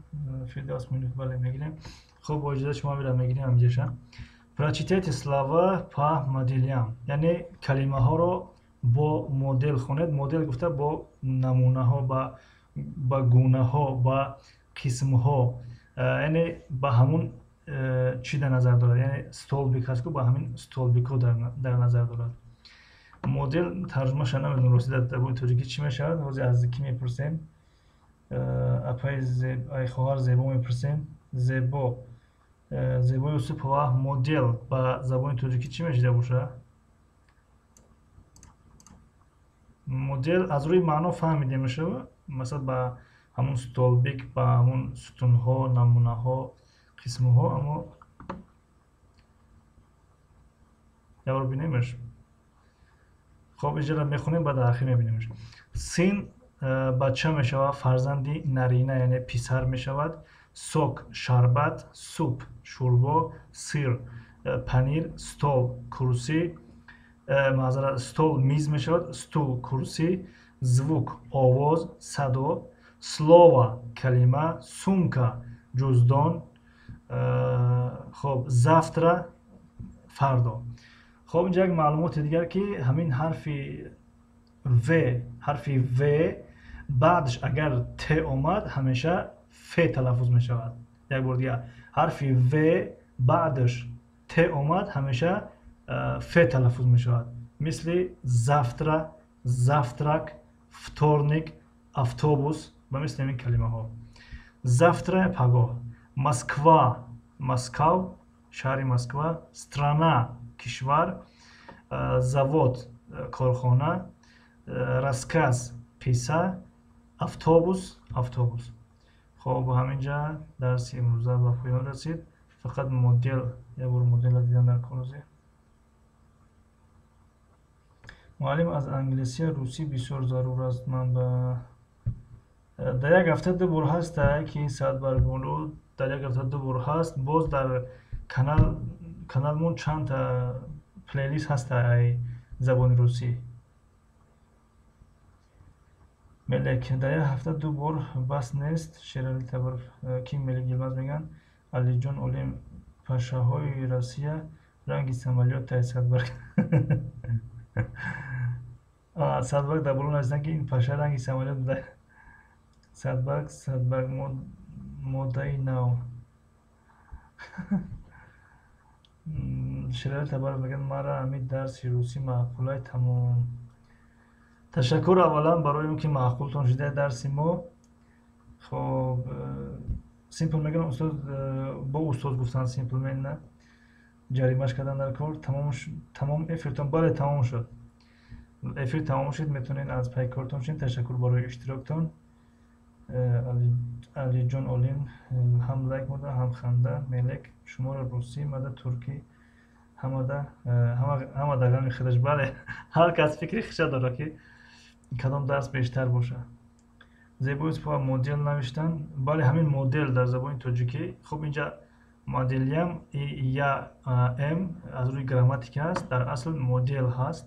فیداس منوت بالا میگیریم. خب با اجازه شما میرم میگیریم همینجاش. Прочитайте слова по моделям. یعنی کلمه ها رو با مدل خونید. مدل گفته با نمونه ها، با گونه ها، با قسم ها، یعنی با همون چی در نظر دارد. یعنی столбик هست که با همین столбик ها در نظر دارد. مدل ترجمه شده نمیدونم راستی در زبان تاجیکی چی میشود. روزی از کی میپرسیم؟ ای خواهر زیبا میپرسیم. زیبا یوسف و مدل با زبان تاجیکی چی میشه باشه؟ مدل از روی معنا فهمیده میشه، مثلا با همون столбик، با همون ستون ها، نمونه ها، قسم ها. اما یا رو بینیمش. خب اینجا رو میخونیم بعد آخر میبینیمش. سین بچه میشود، فرزندی نرینه یعنی پسر میشود. سوک شربت، سوپ شوربا، سیر پنیر، стол کرسی، معذرت стол میز میشود، стул کرسی، звук آواز صدا، слово کلمه، сумка جزدان. خب завтра فردا. خب اینجا یک معلومات دیگر که همین حرفی و بعدش اگر ت اومد همیشه ف تلفظ می شود. یک بار دیگه حرفی و بعدش ت اومد همیشه ف تلفظ می شود. مثل завтра، завтрак، вторник، автобус و مثل این کلمه ها. завтра پگاه. Москва مسکو شهر مسکو. страна کشور. завод کارخانه. рассказ قصه. автобус. خب همینجا درس امروزه به پایان رسید. فقط مدل یک بار مدل دیدن در کانوزی. معلم از انگلیسی روسی بسیار ضرور است. من در یک هفته دو بار هست که این ساعت برگونو در یک هفته دو بار هست. باز در کانالمون چند تا پلیلیست هست ای زبان روسی. ملک در یک هفته دو بار بس نیست. شیرالی تبر کی ملک یلماز میگن. علی جان اولیم пашаҳои Россия ранги самолётаи Садбарг. Садбарг дар боло нависиданд, ки ин паша ранги самолёт буда. Садбарг моддаи нав. Широят Табаров мегӯяд: "Мара ҳамин дарси русӣ маъқулай тамом." Ташаккур аввалан барои он ки маъқултон шудаи дарси мо. Хоб симпл мегӯям устод бо устод гуфтан симплмен на ҷаримаш кардан дар кор. Тамом эфиртон. Бале, тамом шуд. Эфир тамом шуд. Метавонед аз пайи кортон шуд. Ташаккур барои иштироктон. Алиҷон Олим ҳам лайк мода, ҳам ханда. Мелек шуморо русӣ мада туркӣ ҳама дар ғами худаш. Бале, ҳар кас фикри хиша дорад ки кадом дарс бештар боша. Зебои Сипова модел навиштан. Бале, ҳамин модел дар забони тоҷикӣ. Хуб, инҷа моделям я м аз рӯи грамматика аст. Дар асл модел ҳаст.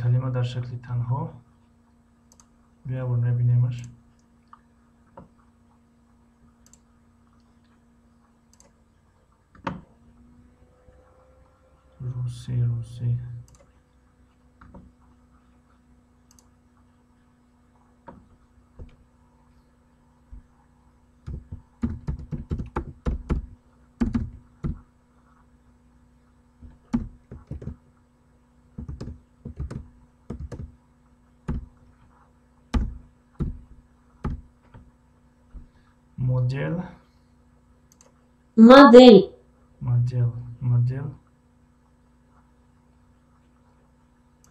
Калима дар шакли танҳо. биявор мебинемаш. Русӣ модел.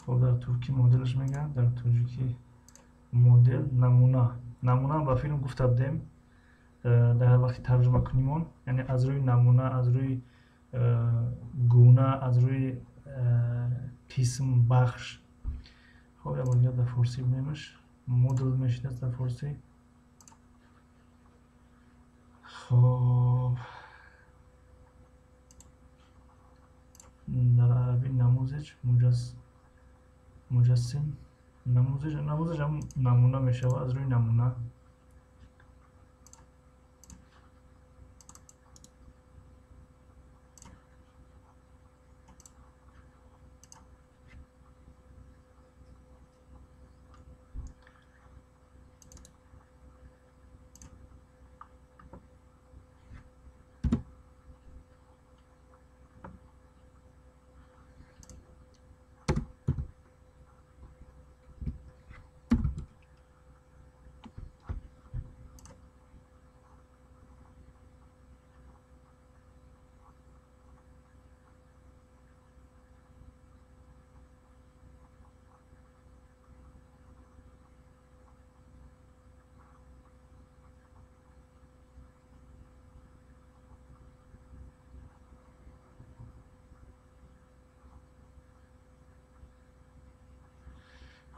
хуб, дар туркӣ моделаш мегӯянд, дар тоҷикӣ модел. намуна ба филм гуфта будем дар вақти тарҷума куним он, яъне аз рӯи намуна, аз рӯи гуна, аз рӯи қисм бахш. хуб, як бор дигар дар форсӣ бинемаш. модел мешидаст дар форсӣ. хуб, дар арабӣ намузеҷ, муҷассим. намузеҷ ҳам намуна мешавад, аз рӯи намуна.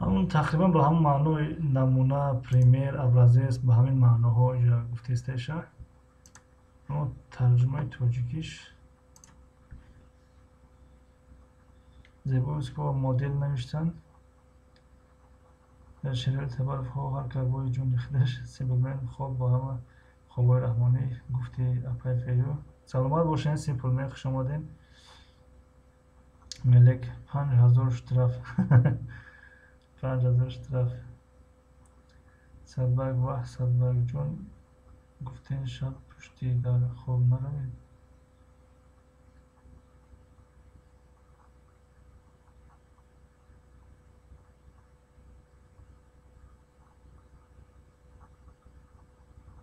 ҳамун тақрибан ба ҳамун маънои намуна, пример, образец, ба ҳамин маъноҳо иҷо гуфтестеша. аммо тарҷумаи тоҷикиш Зебои Сипова модел навиштан. Широят Табаров ҳар карбои ҷуни худаш. Симплмен хоб ба ҳама хобҳои раҳмонӣ гуфти апай фею. Саломат бошед Симплмен, хуш омадед. Мелек 5000 штраф. 5000 штраф. Садбарг ваҳ Садбаргҷон гуфтен шаб пушти дар хоб наравед.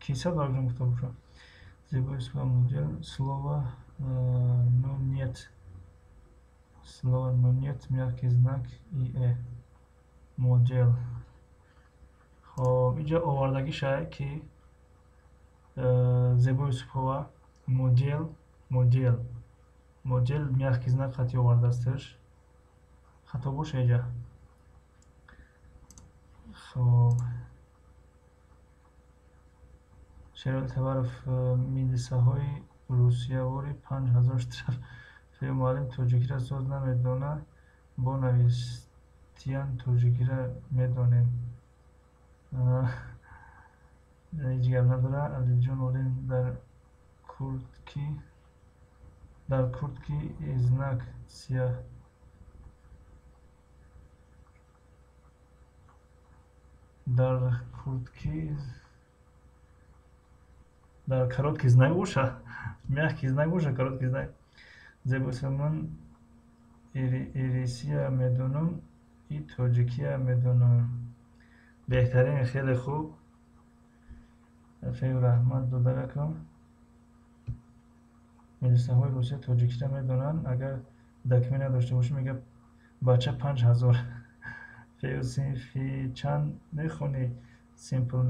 ки Садбаргҷон гуфта бошад. Зебои Сипова модел. Слово но нет, мягкий знак ие. Модел. хоб, инҷо овардагиша ки Зебои Сипова модел мягкий знак хати овардаасташ. хато боша иҷа. хоб, Широят Табаров милисаҳои русиявори 5000 штраф. фею муаллим тоҷикиро соз намедонад, бо навистиян тоҷикиро медонем. ҳеҷ гап надорад. Алиҷон Олим дар курдкӣ дар куртки изнак сиёҳ дар коротки знак боша, мягкий знак боша, короткий знак. Зебоси ман ирисия медонам, и тоҷикия медонам. Беҳтарин, хеле хуб. Фейру раҳмат додаракам. Милисаҳои Русия тоҷикиро медонанд. Агар дакме надошта бошӣ, мега бача 5000. Фейру синфи чанд мехонӣ? Simple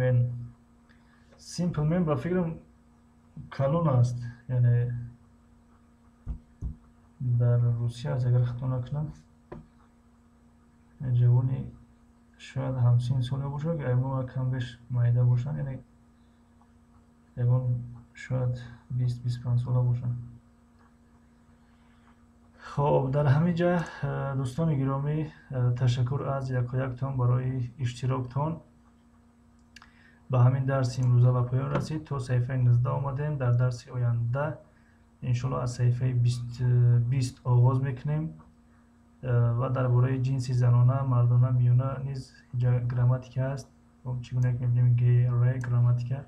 Man ба фикрам калон аст. Яъне дар Русия аст, агар хато накунам. ҷавони шояд ҳамсин сола бошад, ягон кам беш майда бошанд, яъне ягон шояд 20-25 сола бошанд. хоб, дар ҳамин ҷа дӯстони гиромӣ, ташаккур аз якояктон барои иштироктон. ба ҳамин дарси имрӯза ба поён расид. То саҳифаи 19 омадем. Дар дарси оянда иншоалло аз саҳифаи 20 оғоз мекунем ва дар бораи ҷинси занона, мардона, миёна низ грамматика аст. Чӣ гуна мебинем ре грамматика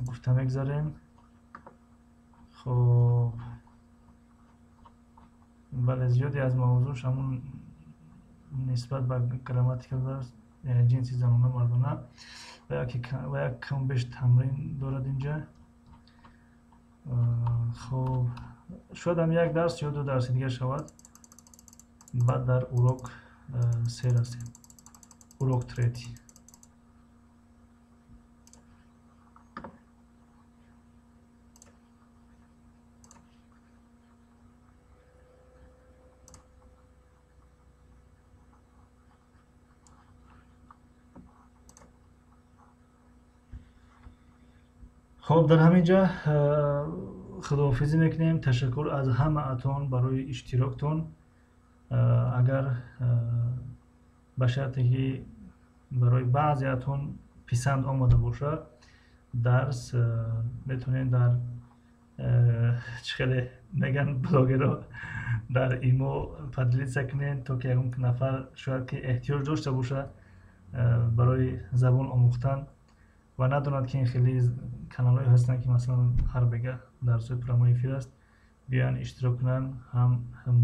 гуфта мегзарем. хоб, бале зиёде аз мавзӯъ ҳамун нисбат ба грамматика аст, яъне ҷинси занона, мардона ва як кам беш тамрин дорад инҷа. хоб, шояд ҳам як дарс ё ду дарси дигар шавад. баъд дар урок 3 расем, урок 3. хоб, дар ҳамин ҷа худоҳофизӣ мекунем. Ташаккур аз ҳамаатон барои иштироктон. Агар ба шарте ки барои баъзеатон писанд омада бошад, дарс метавонед дар чӣ хеле меган блогеро дар имо поделиться кунед, то ки ягон нафар шояд ки эҳтиёҷ дошта бошад барои забон омӯхтан ва надонад ки ин хеле каналҳое ҳастанд ки масалан ҳар бега дарсҳои прямой эфир аст, биёян иштирок кунанд. ҳам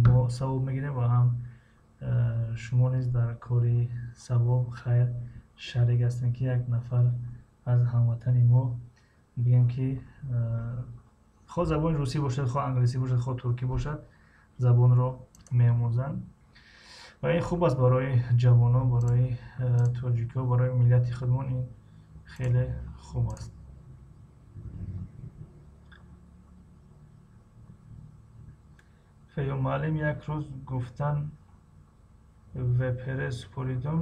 мо савоб мегирем ва ҳам шумо низ дар кори савоб, хайр шарик ҳастанд ки як нафар аз ҳамватани мо бигем ки хоҳ забони русӣ бошад, хоҳ англисӣ бошад, хоҳ туркӣ бошад, забонро меомӯзанд. ва ин хуб аст барои ҷавонон, барои тоҷикҳо, барои миллати худмон. Ин хеле хуб аст. феём муаллим як рӯз гуфтан впр супоридум.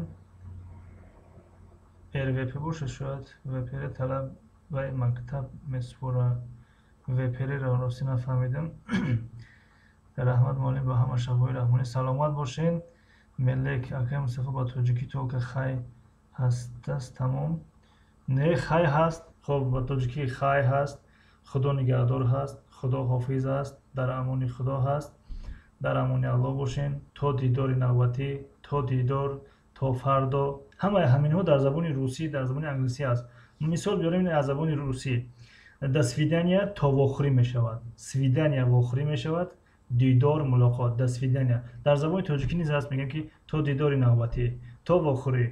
рвп бошад, шояд впр талаб ва мактаб месупора. впр-ро рости нафаҳмидам. раҳмат муаллим, ба ҳама шабҳои раҳмонӣ. Саломат бошен. мелек акаи Мустафо ба тоҷикӣ толка хай ҳастас тамом. Не, хай ҳаст. хоб, ба тоҷикӣ хай ҳаст. худо нигаҳдор ҳаст. худо ҳофиз аст. дар амони худо ҳаст. дар амони аллоҳ бошен. То дидори навбатӣ, то дидор, то фардо. ҳамаи ҳаминҳо дар забони русӣ, дар забони англисӣ аст. Мисол биёрем аз забони русӣ. До свидания то вохӯрӣ мешавад. Свидания вохӯрӣ мешавад. дидор мулоқот. До свидания. Дар забони тоҷикӣ низ аст, мегем ки то дидори навбатӣ, то вохӯрӣ,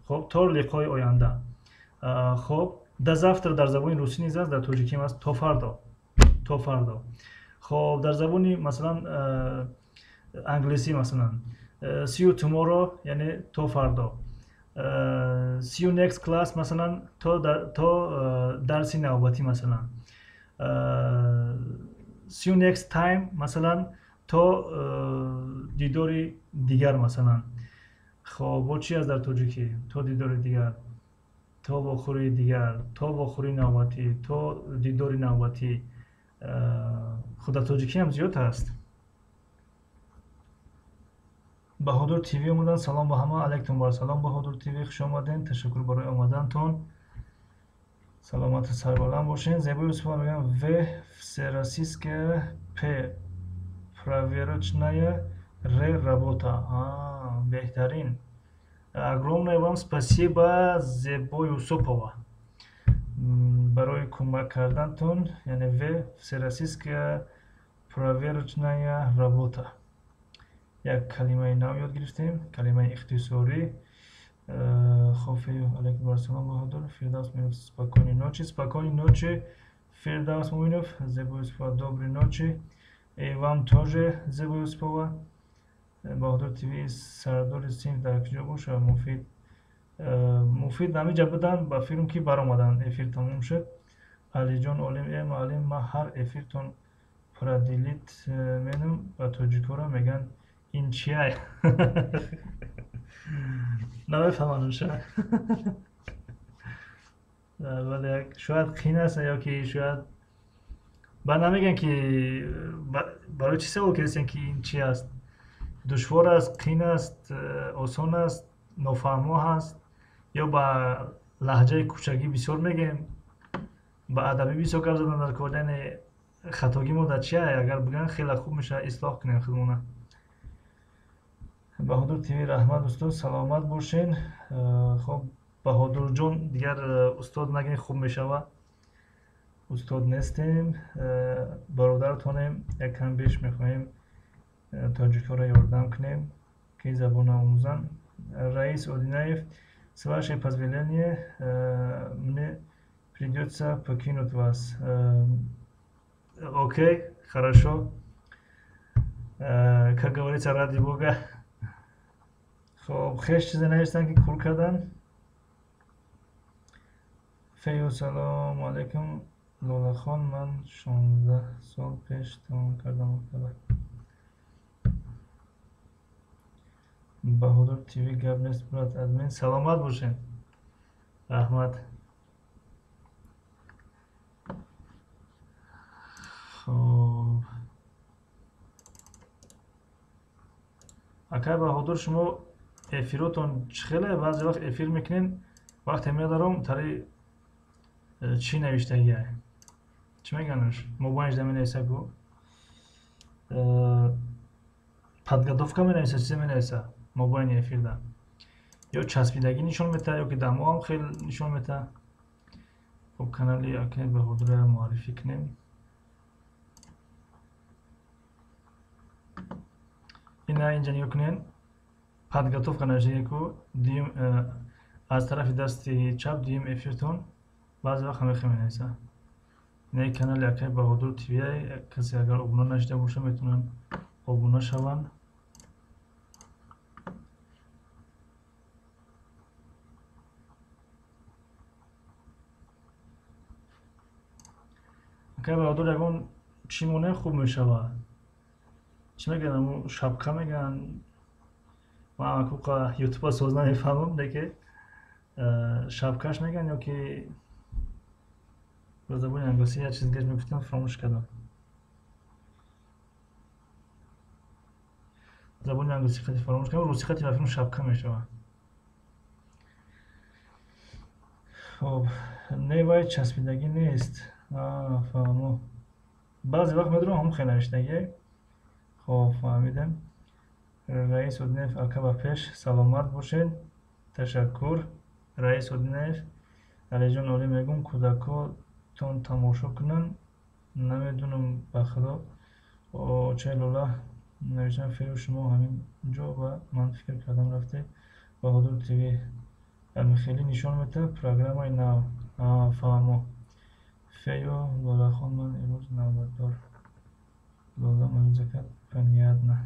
хоб, то лиқои оянда. хоб, до завтра дар забони русӣ низ аст, дар тоҷикӣ аст то фардо. То фардо. хоб, дар забони масалан англисӣ масалан see you tomorrow, яъне то фардо. See you next class, масалан то дарси навбатӣ, масалан see you next time, масалан то дидори дигар, масалан. хоб, бо чи аст дар тоҷикӣ? То дидори дигар, то вохӯрии дигар, то вохӯрии навбатӣ, то дидори навбатӣ. худ дар тоҷикӣ ҳам зиёд аст. баҳодур тв омадан. Салом ба ҳама. алайкум барсалом баҳодур тв, хуш омадем. Ташаккур барои омадантон. саломату сарбаланд бошен. Зебои Юсупова мегӯям: вы всероссийская проверочная работа. Беҳтарин. Огромное вам спасибо, Зебо Юсупова, барои кӯмак кардантон. Яъне вы всероссийская проверочная работа. Як калимаи нав ёд гирифтем, калимаи ихтисорӣ. Хуб, алейкум ассалом Баҳодур. Фирдавс Муинов, спокойной ночи. Спокойной ночи, Фирдавс Муинов. Зебо Юсупова, доброй ночи. И вам тоже, Зебо Юсупова. Баҳодур ТВ сардори синф дар куҷо боша? Муфид намиҷа буданд, ба филм ки баромаданд. Эфир тамом шуд. Алиҷон Олим: муаллим, ман ҳар эфиртон продилит менам, ба тоҷикора меган ин чия? намефаҳмам шояд. вале шояд қин аст, ё ки шояд ба намеган ки барои чӣ савол кардем ки ин чи аст? Душвор аст, қин аст, осон аст, нофаҳмо ҳаст, ё ба лаҳҷаи кӯчагӣ бисёр мегем, ба адабӣ бисёр гап задан дар кардани хатогӣ мо дар чия? Агар бигӯям хеле хуб мешавад ислоҳ кунем худмона. Баҳодур ТВ: раҳмат устод, саломат бошен. Хуб, Баҳодурҷон, дигар устод нагӯем, хуб мешавад. Устод нестем, бародаратонем. Якам беш мехоҳем тоҷикора ёрдам кунем, ки забона омӯзанд. Раис Одинаев: с ваше позволение мне придется покинуть вас. Окей, хорошо. Как говорится, ради Бога. Хуб, хеш чизе навистанд ки кӯл карданд. Фею: салому алейкум Лолахон, ман 16 сол пеш тамом кардам мактаба. Баҳодур ТВ: гап нест, брат админ. Саломат бошен. Раҳмат. Хуб, акай Баҳодур, шумо эфиротон чӣ хеле баъзе вақт эфир мекунен, вақте медаром тари чӣ навиштагия? Чӣ меганаш? Мобайнишда менависа гӯ? Подготовка менависа, чизе менависа мобайни эфирда? Ё часпидагӣ нишон медиҳад, ё ки дамоам хеле нишон медиҳад. Хуб, канали акай Баҳодурро муаррифӣ кунем. ина инҷа нигоҳ кунед. Подготовка навиштагику аз тарафи дасти чап дуюм эфиртон баъзе вақт ҳамехе менависа. Ина канали акай Баҳодур ТВ. Касе агар обуна нашида боша метавонанд обуна шаванд. акай Баҳодур, ягон чӣ монеъ хуб мешавад? Чӣ мегӯянд? Шапка мегӯянд? Ман ҳақуқа ютуба соз намефаҳмам, лекин шапкаш мегӯянд ё ки ба забони ангосӣ як чиз дигаш мегуфтам, фаромӯш кардам. Забони ангосӣ хати фаромӯш кардам. Русӣ хати рафилм шапка мешавад. Хуб, невай часпидагӣ нест. Фаҳмо. Баъзе вақт медорам ҳамон хел навиштагӣ. Хуб, фаҳмидем. Раис Одинаев: акаба пеш, саломат бошед. Ташаккур. Раис Одинаев: Алиҷон Олим мегӯм кӯдакотон тамошо кунанд. Намедонам ба худо. Чай Лола навиштам: фею, шумо ҳамин ҷо ва ман фикр кардам рафте. Баҳодур ТВ: хеле нишон медиҳад программаи нав. Фаҳмо. Фею Лолахон: ман имрӯз навбатдор. Лола музыка понятно.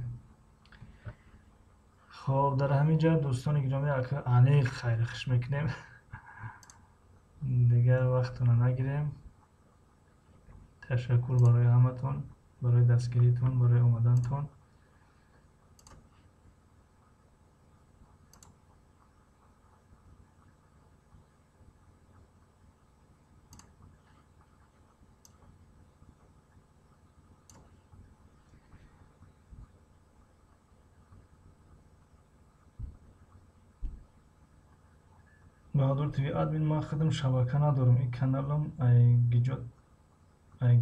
Хуб, дар ҳамин ҷо дӯстони гиромӣ аниқ хайрихош мекунем. Дигар вақтона нагирем. Ташаккур барои ҳаматон, барои дастгиритон, барои омадантон. баҳодур тиви админ, ман худам шабака надорам. Ин каналам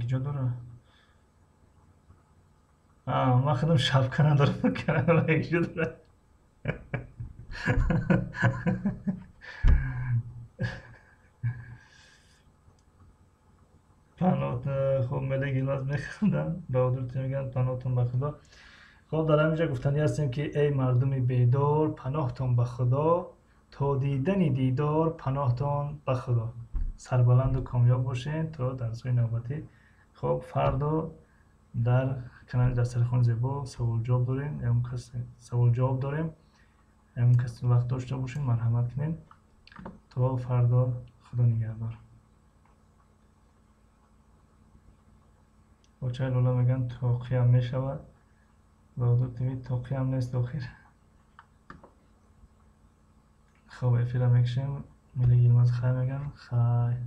гиҷо дора. Ман худам шабка надорам. Каналам гиҷо дора. панот хуб мелеги лаз механдам. баҳодур тиви мегӯянд паноҳтон ба худо. خب در همینجا گفتنی هستیم که ای مردم بیدار پناهتان به خدا، تا دیدن دیدار پناهتان به خدا. سربلند و کامیاب باشین تا درس‌های نوبتی. خب فردا در کانال دفترخوان زیبا سوال جواب داریم. همون کسی وقت داشته باشین، مرحمت کنین. تا فردا، خدا نگهدار. بچه‌ها لولا میگن توقی هم میشود. بهادر تیوی توقی هم نیست آخر. خب افیرم اکشیم. میله یلماز خواهی میگن خواهی.